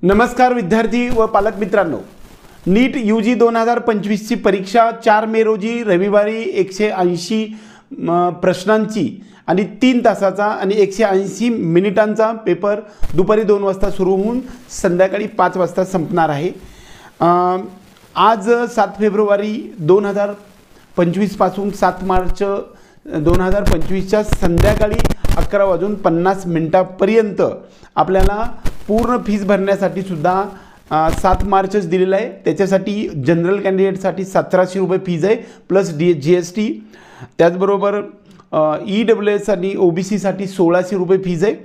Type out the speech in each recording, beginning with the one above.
नमस्कार विद्यार्थी व पालक मित्रांनो, नीट UG 2025 ची परीक्षा 4 मे रोजी रविवारी 180 प्रश्नांची आणि 3 तासाचा आणि 180 मिनिटांचा पेपर दुपारी 2 वाजता सुरू होऊन संध्याकाळी 5 वाजता संपणार आहे। आज 7 फेब्रुवारी 2025 पासून 7 मार्च 2025 च्या संध्याकाळी 11:50 पर्यंत आपल्याला पूर्ण फीस भरण्यासाठी सुद्धा 7 मार्चच दिलेला आहे। त्याच्यासाठी जनरल कॅन्डिडेटसाठी 1700 रुपये फीज आहे प्लस GST। त्याचबरोबर EWS आणि OBC साठी 1600 रुपये फीज आहे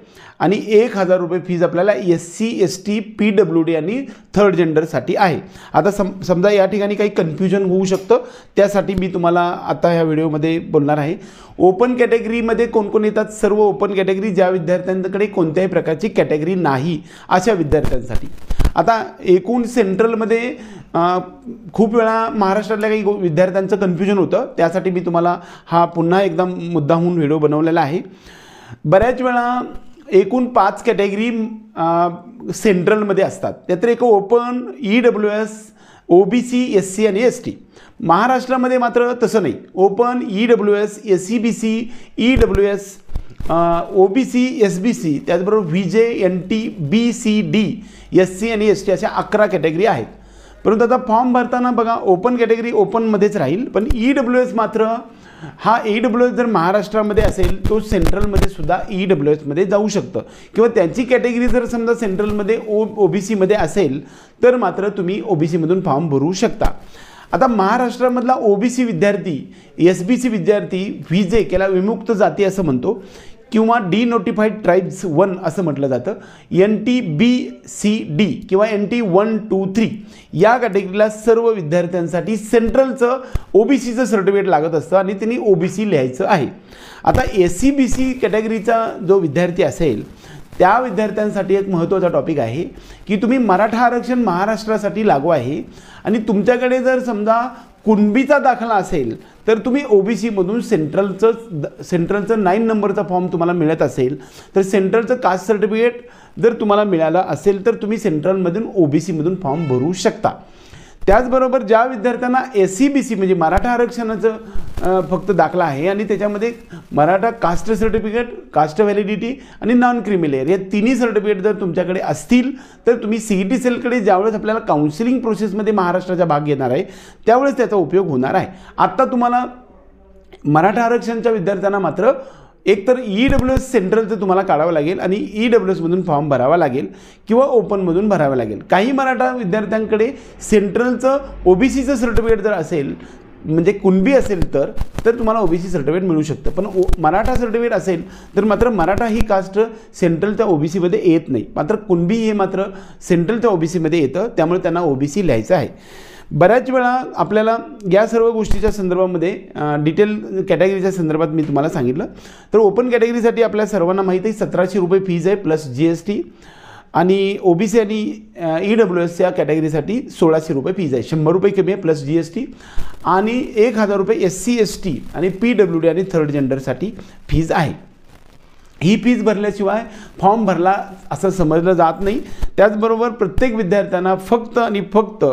आणि 1000 रुपये फीज आपल्याला SC ST PWD आणि थर्ड जेंडरसाठी आहे। आता समजा या ठिकाणी काही कन्फ्युजन होऊ शकतं, त्यासाठी मी तुम्हाला आता ह्या व्हिडिओमध्ये बोलणार आहे। ओपन कॅटेगरीमध्ये कोण कोण येतात? सर्व ओपन कॅटेगरी, ज्या विद्यार्थ्यांकडे कोणत्याही प्रकारची कॅटेगरी नाही अशा विद्यार्थ्यांसाठी। आता एकूण सेंट्रलमध्ये खूप वेळा महाराष्ट्रातल्या काही विद्यार्थ्यांचं कन्फ्युजन होतं, त्यासाठी मी तुम्हाला हा पुन्हा एकदा मुद्दामून व्हिडिओ बनवलेला आहे। बऱ्याच वेळा एकूण 5 कॅटेगरी सेंट्रलमध्ये असतात, त्यात एक ओपन, EWS, OBC, SC आणि ST। महाराष्ट्रामध्ये मात्र तसं नाही। Open, EWS, SCBC, EWS, OBC, SBC, त्याचबरोबर VJ, NT, BCD, SC आणि ST अशा 11 कॅटेगरी आहेत। परंतु आता फॉर्म भरताना बघा, ओपन कॅटेगरी ओपनमध्येच राहील, पण EWS मात्र हा EWS जर महाराष्ट्रामध्ये असेल तो सेंट्रलमध्ये सुद्धा EWS मध्ये जाऊ शकतं, किंवा त्यांची कॅटेगरी जर समजा सेंट्रलमध्ये OBC मध्ये असेल तर मात्र तुम्ही OBC मधून फॉर्म भरू शकता। आता महाराष्ट्रामधला OBC विद्यार्थी, SBC विद्यार्थी VJ केला विमुक्त जाती असं म्हणतो, किंवा डिनोटिफाईड ट्राइब्स 1 असं म्हटलं जातं। NT BCD किंवा NT 1 2 3 या कॅटेगरीला सर्व विद्यार्थ्यांसाठी सेंट्रलचं OBCचं सर्टिफिकेट लागत असतं आणि त्यांनी OBC लिहायचं आहे। आता SCBC कॅटेगरीचा जो विद्यार्थी असेल त्या विद्यार्थ्यांसाठी एक महत्त्वाचा टॉपिक आहे की तुम्ही मराठा आरक्षण महाराष्ट्रासाठी लागू आहे आणि तुमच्याकडे जर समजा कुणबीचा दाखला असेल तर तुम्ही OBC मधून सेंट्रलचं 9 नंबरचा फॉर्म तुम्हाला मिळत असेल तर सेंट्रलचं कास्ट सर्टिफिकेट जर तुम्हाला मिळालं असेल तर तुम्ही सेंट्रलमधून OBC मधून फॉर्म भरू शकता। त्याचबरोबर ज्या विद्यार्थ्यांना SCBC म्हणजे मराठा आरक्षणाचं फक्त दाखला आहे आणि त्याच्यामध्ये Maratha caste certificate, caste validity आणि नॉन क्रिमिलेअर या तिन्ही सर्टिफिकेट जर तुमच्याकडे असतील तर तुम्ही CET सेलकडे ज्यावेळेस आपल्याला काउन्सिलिंग प्रोसेसमध्ये महाराष्ट्राचा भाग घेणार आहे त्यावेळेस त्याचा उपयोग होणार आहे। आता तुम्हाला मराठा आरक्षणच्या विद्यार्थ्यांना मात्र एकतर EWS सेंट्रलचं तुम्हाला काढावं लागेल आणि EWS मधून फॉर्म भरावा लागेल किंवा ओपनमधून भरावा लागेल। काही मराठा विद्यार्थ्यांकडे सेंट्रलचं OBCचं सर्टिफिकेट जर असेल म्हणजे कुणबी असेल तर तुम्हाला OBC सर्टिफिकेट मिळू शकतं, पण मराठा सर्टिफिकेट असेल तर मात्र मराठा ही कास्ट सेंट्रलच्या OBC मध्ये येत नाही, मात्र कुणबी हे मात्र सेंट्रलच्या OBC मध्ये येतं, त्यामुळे त्यांना OBC लिहायचं आहे। बऱ्याच वेळा आपल्याला या सर्व गोष्टीच्या संदर्भामध्ये डिटेल कॅटेगरीच्या संदर्भात मी तुम्हाला सांगितलं तर ओपन कॅटेगरीसाठी आपल्या सर्वांना माहिती आहे 1700 रुपये फीज आहे प्लस GST आणि OBC आणि EWS या कॅटेगरीसाठी 1600 रुपये फीज आहे, 100 रुपये कमी आहे प्लस GST आणि 1000 रुपये SC ST आणि PWD आणि थर्ड जेंडरसाठी फीज आहे। ही फीज भरल्याशिवाय फॉर्म भरला असं समजलं जात नाही। त्याचबरोबर प्रत्येक विद्यार्थ्यांना फक्त आणि फक्त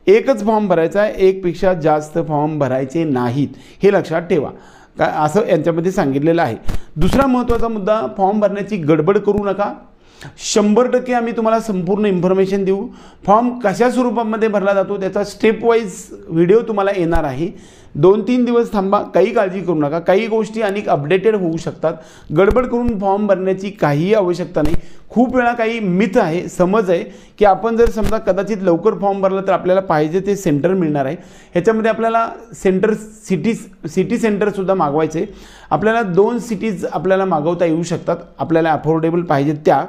एकच फॉर्म भरायचा आहे, एकपेक्षा जास्त फॉर्म भरायचे नाहीत, हे लक्षात ठेवा असं यांच्यामध्ये सांगितलेलं आहे। दुसरा महत्त्वाचा मुद्दा, फॉर्म भरण्याची गडबड करू नका। 100% आम्ही तुम्हाला संपूर्ण इन्फॉर्मेशन देऊ। फॉर्म कशा स्वरूपामध्ये भरला जातो त्याचा स्टेप वाईज व्हिडिओ तुम्हाला येणार आहे। 2-3 दिवस थांबा, काही काळजी करू नका, काही गोष्टी अनेक अपडेटेड होऊ शकतात। गडबड करून फॉर्म भरण्याची काहीही आवश्यकता नाही। खूप वेळा काही मिथ आहे, समज आहे की आपण जर समजा कदाचित लवकर फॉर्म भरला तर आपल्याला पाहिजे ते सेंटर मिळणार आहे। ह्याच्यामध्ये आपल्याला सेंटर सिटी सेंटरसुद्धा मागवायचे, आपल्याला 2 सिटीज आपल्याला मागवता येऊ शकतात, आपल्याला अफोर्डेबल पाहिजे त्या।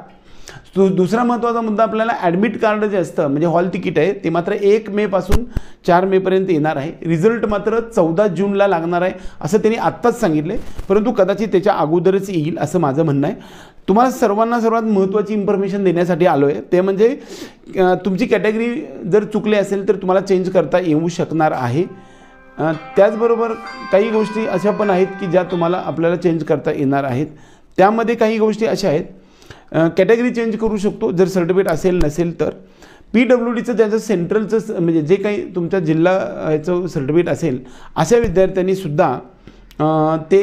दुसरा महत्त्वाचा मुद्दा, आपल्याला ॲडमिट कार्ड जे असतं म्हणजे हॉल तिकीट आहे ते मात्र 1 मे पासून 4 मे पर्यंत येणार आहे। रिझल्ट मात्र 14 जूनला लागणार आहे असं त्यांनी आत्ताच सांगितले, परंतु कदाचित त्याच्या अगोदरच येईल असं माझं म्हणणं आहे। तुम्हाला सर्वांना सर्वात महत्त्वाची इन्फॉर्मेशन देण्यासाठी आलो आहे, ते म्हणजे तुमची कॅटेगरी जर चुकली असेल तर तुम्हाला चेंज करता येऊ शकणार आहे। त्याचबरोबर काही गोष्टी अशा पण आहेत की ज्या तुम्हाला आपल्याला चेंज करता येणार आहेत। त्यामध्ये काही गोष्टी अशा आहेत कॅटेगरी चेंज करू शकतो जर सर्टिफिकेट असेल नसेल तर. PWDचं त्याचं सेंट्रलचं म्हणजे जे काही तुमच्या जिल्ह्याचं सर्टिफिकेट असेल अशा विद्यार्थ्यांनीसुद्धा ते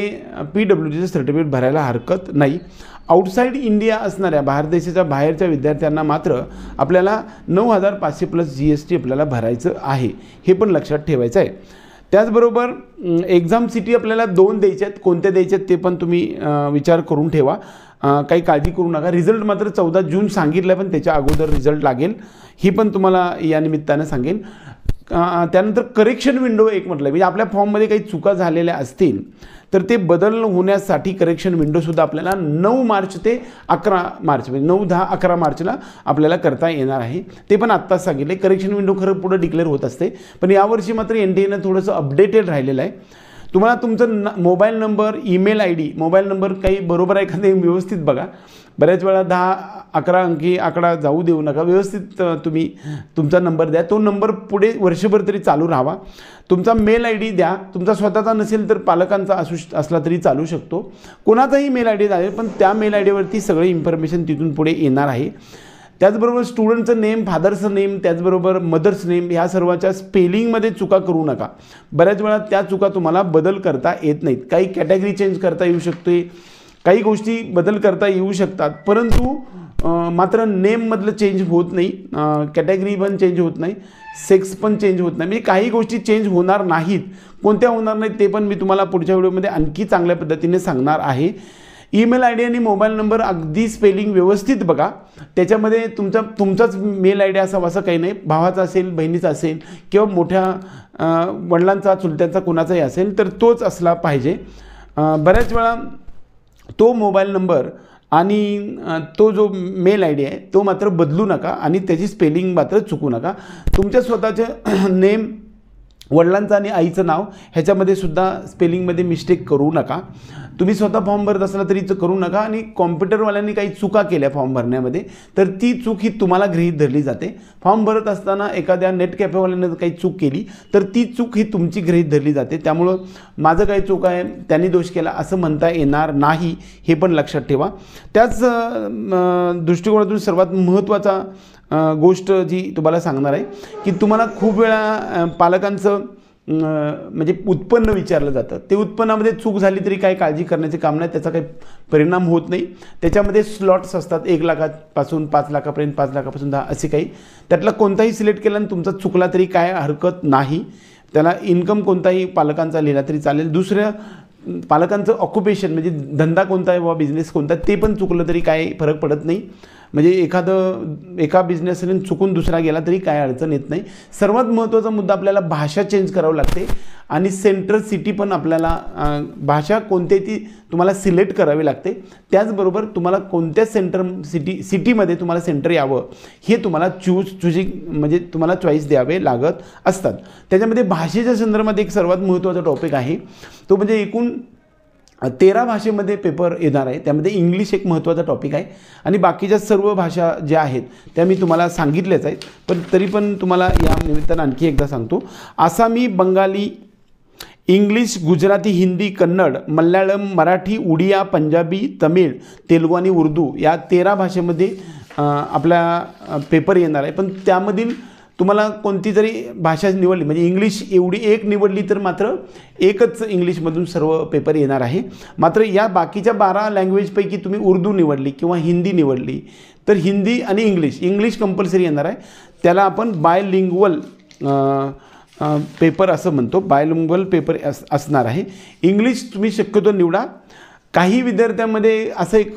PWDचं सर्टिफिकेट भरायला हरकत नाही. आउटसाईड इंडिया असणाऱ्या भारत देशाच्या बाहेरच्या विद्यार्थ्यांना मात्र आपल्याला 9,500 प्लस GST आपल्याला भरायचं आहे, हे पण लक्षात ठेवायचं आहे. त्याचबरोबर एक्झाम सिटी आपल्याला 2 द्यायच्या आहेत. कोणत्या द्यायच्या आहेत ते पण तुम्ही विचार करून ठेवा, काही काळजी करू नका. रिझल्ट मात्र 14 जून सांगितलं आहे, पण त्याच्या अगोदर रिझल्ट लागेल, ही पण तुम्हाला या निमित्तानं सांगेन. त्यानंतर करेक्शन विंडो एक म्हटलं, म्हणजे आपल्या फॉर्ममध्ये काही चुका झालेल्या असतील तर ते बदल होण्यासाठी करेक्शन विंडोसुद्धा आपल्याला 9 मार्च ते 11 मार्च म्हणजे 9, 10, 11 मार्चला आपल्याला करता येणार आहे. ते पण आत्ताच सांगितले. करेक्शन विंडो खरं पुढे डिक्लेअर होत असते, पण यावर्षी मात्र NTA थोडंसं अपडेटेड राहिलेलं आहे. तुम्हाला तुमचं mobile number, email ID, mobile number काही बरोबर आहे का नाही व्यवस्थित बघा. बऱ्याच वेळा 10-11 अंकी आकडा जाऊ देऊ नका, व्यवस्थित तुम्ही तुमचा नंबर द्या. तो नंबर पुढे वर्षभर तरी चालू राहावा. तुमचा मेल ID द्या. तुमचा स्वतःचा नसेल तर पालकांचा असला तरी चालू शकतो. कोणाचाही मेल ID द्या, पण त्या मेल IDवरती सगळी इन्फॉर्मेशन तिथून पुढे येणार आहे. त्याचबरोबर स्टुडंटचं नेम, फादरचं नेम, त्याचबरोबर मदर्स नेम ह्या सर्वाच्या स्पेलिंगमध्ये चुका करू नका. बऱ्याच वेळा त्या चुका तुम्हाला बदल करता येत नाहीत. काही कॅटेगरी चेंज करता येऊ शकते, काही गोष्टी बदल करता येऊ शकतात, परंतु मात्र नेममधलं चेंज होत नाही, कॅटेगरी पण चेंज होत नाही, सेक्स पण चेंज होत नाही. म्हणजे काही गोष्टी चेंज होणार नाहीत. कोणत्या होणार नाहीत ते पण मी तुम्हाला पुढच्या व्हिडिओमध्ये आणखी चांगल्या पद्धतीने सांगणार आहे. ईमेल ID आणि मोबाईल नंबर अगदी स्पेलिंग व्यवस्थित बघा. त्याच्यामध्ये तुमचाच मेल ID असावा असं काही नाही. भावाचा असेल, बहिणीचा असेल किंवा मोठ्या वडिलांचा, चुलत्यांचा कुणाचाही असेल तर तोच असला पाहिजे. बऱ्याच वेळा तो मोबाईल नंबर आणि तो जो मेल ID आहे तो मात्र बदलू नका आणि त्याची स्पेलिंग मात्र चुकू नका. तुमच्या स्वतःचे नेम, वडिलांचं आणि आईचं नाव ह्याच्यामध्ये सुद्धा स्पेलिंगमध्ये मिस्टेक करू नका. तुम्ही स्वतः फॉर्म भरत असला तरी करू नका. आणि कॉम्प्युटरवाल्यांनी काही चुका केल्या फॉर्म भरण्यामध्ये तर ती चूक ही तुम्हाला गृहीत धरली जाते. फॉर्म भरत असताना एखाद्या नेट कॅफेवाल्यानं काही चूक केली तर ती चूक ही तुमची गृहीत धरली जाते. त्यामुळं माझं काही चूक आहे, त्यांनी दोष केला असं म्हणता येणार नाही, हे पण लक्षात ठेवा. त्याच दृष्टिकोनातून सर्वात महत्त्वाचा गोष्ट जी तुम्हाला सांगणार आहे की तुम्हाला खूप वेळा पालकांचं म्हणजे उत्पन्न विचारलं जातं. ते उत्पन्नामध्ये चूक झाली तरी काही काळजी करण्याचे काम नाही, त्याचा काही परिणाम होत नाही. त्याच्यामध्ये स्लॉट्स असतात 1 लाखापासून 5 लाखापर्यंत, 5 लाखापासून 10 असे काही. त्यातला कोणताही सिलेक्ट केला आणि तुमचा चुकला तरी काय हरकत नाही. त्याला इन्कम कोणताही पालकांचा लिहिला तरी चालेल. दुसऱ्या पालकांचं ऑक्युपेशन म्हणजे धंदा कोणता आहे वा बिझनेस कोणता आहे ते पण चुकलं तरी काही फरक पडत नाही. म्हणजे एका बिझनेसने चुकून दुसरा गेला तरी काय अडचण येत नाही. सर्वात महत्त्वाचा मुद्दा आपल्याला भाषा चेंज करावी लागते आणि सेंट्रल सिटी पण आपल्याला भाषा कोणती ती तुम्हाला सिलेक्ट करावी लागते. त्याचबरोबर तुम्हाला कोणत्या सिटीमध्ये तुम्हाला सेंटर यावं हे तुम्हाला चूजिंग म्हणजे तुम्हाला चॉईस द्यावे लागत असतात. त्याच्यामध्ये भाषेच्या संदर्भात एक सर्वात महत्त्वाचा टॉपिक आहे तो म्हणजे एकूण 13 भाषेमध्ये पेपर येणार आहे. त्यामध्ये इंग्लिश एक महत्त्वाचा टॉपिक आहे आणि बाकीच्या सर्व भाषा ज्या आहेत त्या मी तुम्हाला सांगितल्याच आहेत, पण तरी पण तुम्हाला या निमित्तानं आणखी एकदा सांगतो. आसामी, बंगाली, इंग्लिश, गुजराती, हिंदी, कन्नड, मल्याळम, मराठी, उडिया, पंजाबी, तमिळ, तेलुगू आणि उर्दू या 13 भाषेमध्ये आपला पेपर येणार आहे. पण त्यामधील तुम्हाला कोणती जरी भाषा निवडली म्हणजे इंग्लिश एवढी एक निवडली तर मात्र एकच इंग्लिशमधून सर्व पेपर येणार आहे. मात्र या बाकीच्या 12 लँग्वेजपैकी तुम्ही उर्दू निवडली किंवा हिंदी निवडली तर हिंदी आणि इंग्लिश कंपल्सरी येणार आहे. त्याला आपण बायलिंग्वल पेपर असं म्हणतो. बायलिंग्वल पेपर असणार आहे. इंग्लिश तुम्ही शक्यतो निवडा. काही विद्यार्थ्यांमध्ये असं एक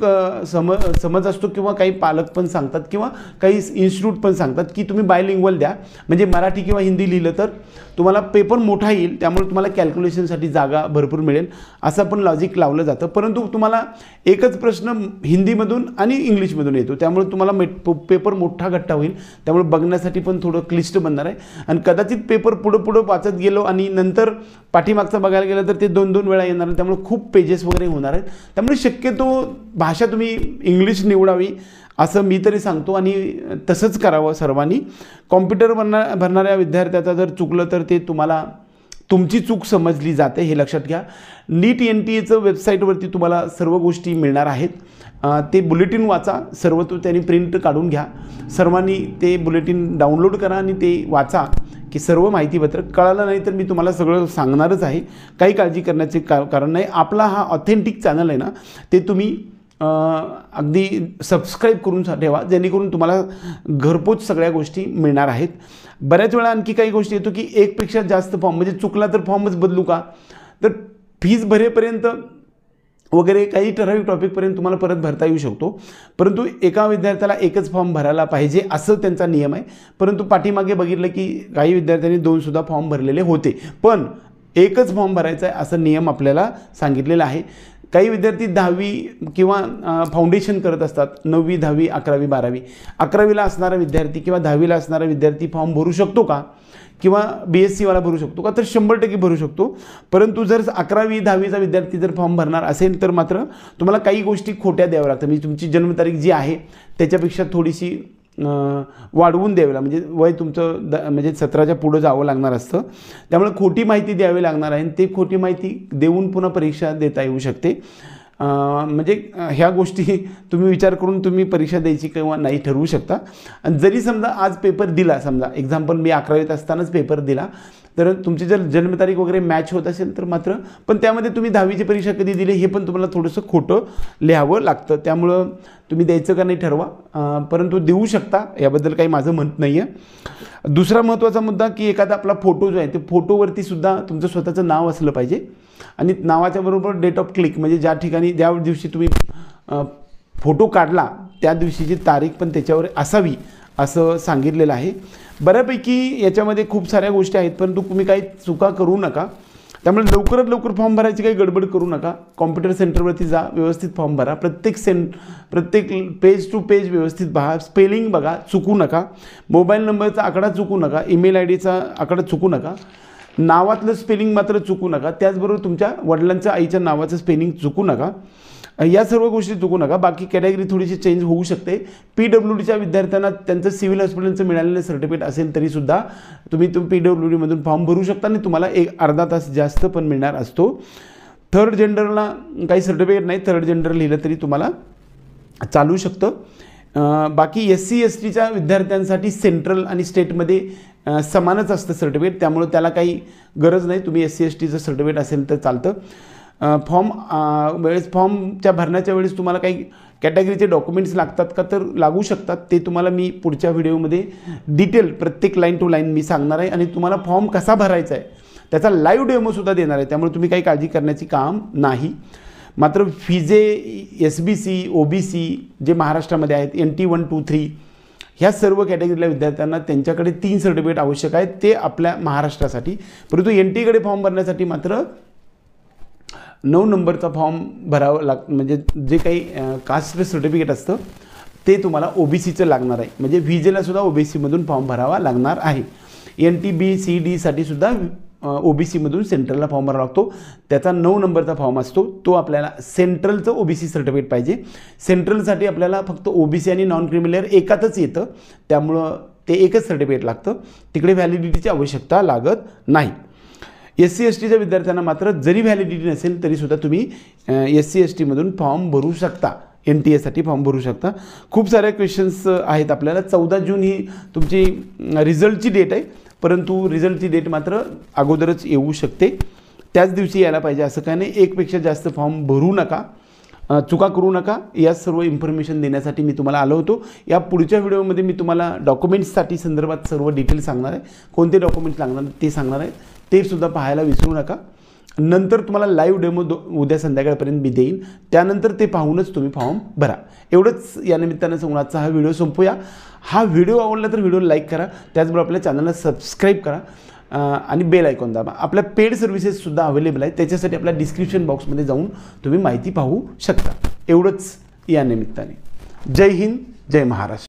समज असतो किंवा काही पालक पण सांगतात किंवा काही इन्स्टिट्यूट पण सांगतात की तुम्ही बायलिंग्वल द्या म्हणजे मराठी किंवा हिंदी लिहिलं तर तुम्हाला पेपर मोठा येईल, त्यामुळे तुम्हाला कॅल्क्युलेशनसाठी जागा भरपूर मिळेल असं पण लॉजिक लावलं जातं. परंतु तुम्हाला एकच प्रश्न हिंदीमधून आणि इंग्लिशमधून येतो, त्यामुळे तुम्हाला पेपर मोठा गट्टा होईल. त्यामुळे बघण्यासाठी पण थोडं क्लिष्ट बनणार आहे आणि कदाचित पेपर पुढं वाचत गेलो आणि नंतर पाठीमागचा बघायला गेलं तर ते 2-2 वेळा येणार आहे. त्यामुळे खूप पेजेस वगैरे होणार आहेत. त्यामुळे शक्यतो भाषा तुम्ही इंग्लिश निवडावी असं मी तरी सांगतो आणि तसंच करावं सर्वांनी. कॉम्प्युटर भरणाऱ्या विद्यार्थ्याचा जर चुकलं तर ते तुम्हाला तुमची चूक समजली जाते हे लक्षात घ्या. नीट NTA वेबसाईटवरती तुम्हाला सर्व गोष्टी मिळणार आहेत. ते बुलेटिन वाचा, सर्व तो त्यांनी प्रिंट काढून घ्या. सर्वांनी ते बुलेटिन डाउनलोड करा आणि ते वाचा की सर्व माहितीपत्रक. कळालं नाही तर मी तुम्हाला सगळं सांगणारच आहे, काही काळजी करण्याचे कारण नाही. आपला हा ऑथेंटिक चॅनल आहे ना, ते तुम्ही अगदी सबस्क्राईब करून ठेवा, जेणेकरून तुम्हाला घरपोच सगळ्या गोष्टी मिळणार आहेत. बऱ्याच वेळा आणखी काही गोष्टी येतो की एकपेक्षा जास्त फॉर्म, म्हणजे चुकला तर फॉर्मच बदलू का, तर फीज भरेपर्यंत वगैरे काही ठराविक टॉपिकपर्यंत तुम्हाला परत भरता येऊ शकतो, परंतु एका विद्यार्थ्याला एकच फॉर्म भरायला पाहिजे असं त्यांचा नियम आहे. परंतु पाठीमागे बघितलं की काही विद्यार्थ्यांनी 2 फॉर्म भरलेले होते, पण एकच फॉर्म भरायचा आहे असं नियम आपल्याला सांगितलेला आहे. काही विद्यार्थी 10वी किंवा फाउंडेशन करत असतात, 9वी 10वी 11वी 12वी. 11वीला असणारा विद्यार्थी किंवा 10वीला असणारा विद्यार्थी फॉर्म भरू शकतो का, किंवा BSc वाला भरू शकतो का, तर 100% भरू शकतो. परंतु जर 11वी 10वीचा विद्यार्थी जर फॉर्म भरणार असेल तर मात्र तुम्हाला काही गोष्टी खोट्या द्याव्या लागतात. म्हणजे तुमची जन्मतारीख जी आहे त्याच्यापेक्षा थोडीशी वाढवून द्यावी लागेल, म्हणजे वय तुमचं म्हणजे 17च्या पुढं जावं लागणार असतं. त्यामुळे खोटी माहिती द्यावी लागणार आहे आणि ते खोटी माहिती देऊन पुन्हा परीक्षा देता येऊ शकते. म्हणजे ह्या गोष्टी तुम्ही विचार करून तुम्ही परीक्षा द्यायची किंवा नाही ठरवू शकता. आणि जरी समजा आज पेपर दिला, समजा एक्झाम्पल मी 11वीत असतानाच पेपर दिला, तर तुमची जर जन्मतारीख वगैरे मॅच होत असेल तर मात्र, पण त्यामध्ये तुम्ही 10वीची परीक्षा कधी दिली हे पण तुम्हाला थोडंसं खोटं लिहावं लागतं. त्यामुळं तुम्ही द्यायचं का नाही ठरवा, परंतु देऊ शकता, याबद्दल काही माझं म्हणत नाही आहे. दुसरा महत्त्वाचा मुद्दा की एखादा आपला फोटो जो आहे ते फोटोवरती सुद्धा तुमचं स्वतःचं नाव असलं पाहिजे आणि नावाच्या बरोबर डेट ऑफ क्लिक, म्हणजे ज्या ठिकाणी ज्या दिवशी तुम्ही फोटो काढला त्या दिवशीची तारीख पण त्याच्यावर असावी असं सांगितलेलं आहे. बऱ्यापैकी याच्यामध्ये खूप साऱ्या गोष्टी आहेत, परंतु तुम्ही काही चुका करू नका. त्यामुळे लवकरात लवकर फॉर्म भरायची काही गडबड करू नका. कॉम्प्युटर सेंटरवरती जा, व्यवस्थित फॉर्म भरा. प्रत्येक पेज टू पेज व्यवस्थित पहा, स्पेलिंग बघा, चुकू नका. मोबाईल नंबरचा आकडा चुकू नका, ईमेल IDचा आकडा चुकू नका, नावातलं स्पेलिंग मात्र चुकू नका. त्याचबरोबर तुमच्या वडिलांच्या आईच्या नावाचं स्पेलिंग चुकू नका. या सर्व गोष्टी चुकू नका. बाकी कॅटेगरी थोडीशी चेंज होऊ शकते. PWDच्या विद्यार्थ्यांना त्यांचं सिव्हिल हॉस्पिटलचं मिळालेलं सर्टिफिकेट असेल तरीसुद्धा तुम्ही PWDमधून फॉर्म भरू शकता आणि तुम्हाला एक अर्धा तास जास्त पण मिळणार असतो. थर्ड जेंडरला काही सर्टिफिकेट नाही, थर्ड जेंडर लिहिलं तरी तुम्हाला चालू शकतं. बाकी SC STच्या विद्यार्थ्यांसाठी सेंट्रल आणि स्टेटमध्ये समानच असतं सर्टिफिकेट, त्यामुळे त्याला काही गरज नाही. तुम्ही SC STचं सर्टिफिकेट असेल तर चालतं. फॉर्मच्या भरण्याच्या वेळेस तुम्हाला काही कॅटेगरीचे डॉक्युमेंट्स लागतात का, तर लागू शकतात. ते तुम्हाला मी पुढच्या व्हिडिओमध्ये डिटेल प्रत्येक लाईन टू लाईन मी सांगणार आहे आणि तुम्हाला फॉर्म कसा भरायचा आहे त्याचा लाईव्ह डेमोसुद्धा देणार आहे. त्यामुळे तुम्ही काही काळजी करण्याची काम नाही. मात्र FIJE SBC OBC जे महाराष्ट्रामध्ये आहेत, NT 1 2 3 ह्या सर्व कॅटेगरीला विद्यार्थ्यांना त्यांच्याकडे 3 सर्टिफिकेट आवश्यक आहेत, ते आपल्या महाराष्ट्रासाठी. परंतु NTकडे फॉर्म भरण्यासाठी मात्र 9 नंबरचा फॉर्म भरावं म्हणजे जे काही कास्ट सर्टिफिकेट असतं ते तुम्हाला OBCचं लागणार आहे. म्हणजे VJला सुद्धा OBCमधून फॉर्म भरावा लागणार आहे. NT B C D साठी सुद्धा OBCमधून सेंट्रलला फॉर्म भरावा लागतो. त्याचा 9 नंबरचा फॉर्म असतो, तो आपल्याला सेंट्रलचं OBC सर्टिफिकेट पाहिजे. सेंट्रलसाठी आपल्याला फक्त OBC आणि नॉन क्रिमिलेअर एकातच येतं, त्यामुळं ते एकच सर्टिफिकेट लागतं. तिकडे व्हॅलिडिटीची आवश्यकता लागत नाही. SC STच्या विद्यार्थ्यांना मात्र जरी व्हॅलिडिटी नसेल तरीसुद्धा तुम्ही SC STमधून फॉर्म भरू शकता, NTA फॉर्म भरू शकता. खूप सारे क्वेश्चन्स आहेत आपल्याला. 14 जून ही तुमची रिझल्टची डेट आहे, परंतु रिझल्टची डेट मात्र अगोदरच येऊ शकते, त्याच दिवशी यायला पाहिजे असं काय नाही. एकपेक्षा जास्त फॉर्म भरू नका, चुका करू नका. या सर्व इन्फॉर्मेशन देण्यासाठी मी तुम्हाला आलो होतो. या पुढच्या व्हिडिओमध्ये मी तुम्हाला डॉक्युमेंट्ससाठी संदर्भात सर्व डिटेल सांगणार आहे, कोणते डॉक्युमेंट्स लागणार ते सांगणार आहे, ते सुद्धा पाहायला विसरू नका. नंतर तुम्हाला लाईव्ह डेमो उद्या संध्याकाळपर्यंत मी देईन, त्यानंतर ते पाहूनच तुम्ही फॉर्म भरा. एवढंच या निमित्तानं संवादचा हा व्हिडिओ संपूया. हा व्हिडिओ आवडला तर व्हिडिओ लाईक करा, त्याचबरोबर आपल्या चॅनलला सबस्क्राईब करा आणि बेल आयकॉन दाबा. आपल्या पेड सर्व्हिसेससुद्धा अवेलेबल आहे, त्याच्यासाठी आपल्या डिस्क्रिप्शन बॉक्समध्ये जाऊन तुम्ही माहिती पाहू शकता. एवढंच या निमित्ताने. जय हिंद, जय महाराष्ट्र.